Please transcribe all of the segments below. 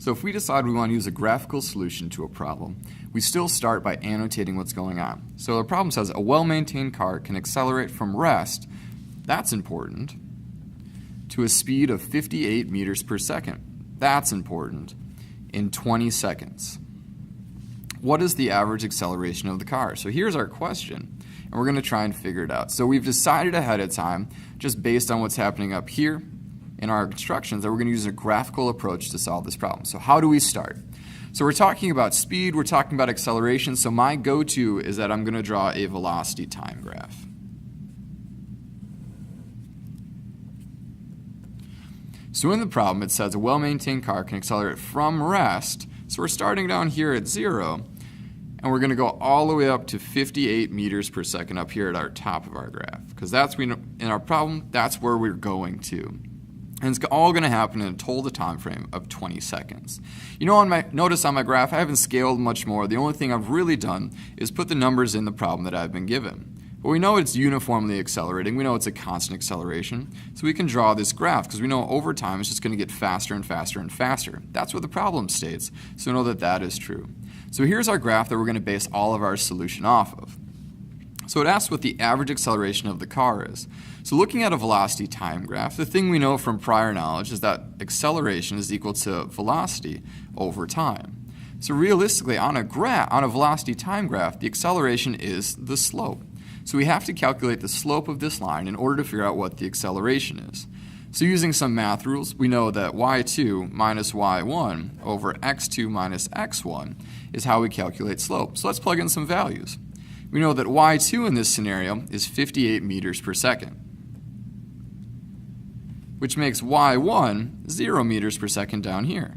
So if we decide we want to use a graphical solution to a problem, we still start by annotating what's going on. So the problem says a well-maintained car can accelerate from rest, that's important, to a speed of 58 meters per second. That's important, in 20 seconds. What is the average acceleration of the car? So here's our question, and we're going to try and figure it out. So we've decided ahead of time, just based on what's happening up here in our instructions, that we're going to use a graphical approach to solve this problem. So how do we start? So we're talking about speed, we're talking about acceleration, so my go-to is that I'm going to draw a velocity time graph. So in the problem, it says a well-maintained car can accelerate from rest. So we're starting down here at 0, and we're going to go all the way up to 58 meters per second up here at our top of our graph. Because that's, in our problem, that's where we're going to. And it's all going to happen in a total time frame of 20 seconds. You know, notice on my graph, I haven't scaled much more. The only thing I've really done is put the numbers in the problem that I've been given. But we know it's uniformly accelerating. We know it's a constant acceleration. So we can draw this graph because we know over time it's just going to get faster and faster and faster. That's what the problem states. So we know that that is true. So here's our graph that we're going to base all of our solution off of. So it asks what the average acceleration of the car is. So looking at a velocity time graph, the thing we know from prior knowledge is that acceleration is equal to velocity over time. So realistically, on a velocity time graph, the acceleration is the slope. So we have to calculate the slope of this line in order to figure out what the acceleration is. So using some math rules, we know that y2 minus y1 over x2 minus x1 is how we calculate slope. So let's plug in some values. We know that y2 in this scenario is 58 meters per second, which makes y1 0 meters per second down here.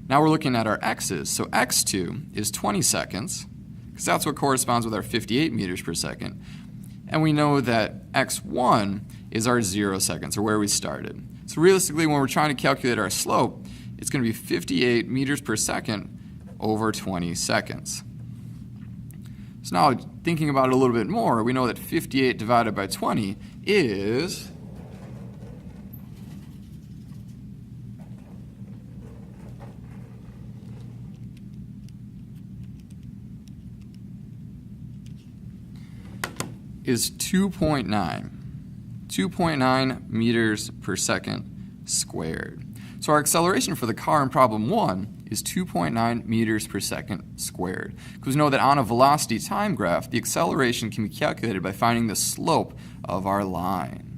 Now we're looking at our x's. So x2 is 20 seconds, because that's what corresponds with our 58 meters per second. And we know that x1 is our 0 seconds, or where we started. So realistically, when we're trying to calculate our slope, it's going to be 58 meters per second over 20 seconds. So now, thinking about it a little bit more, we know that 58 divided by 20 is is 2.9 meters per second squared. So our acceleration for the car in problem 1 is 2.9 meters per second squared. Because we know that on a velocity time graph, the acceleration can be calculated by finding the slope of our line.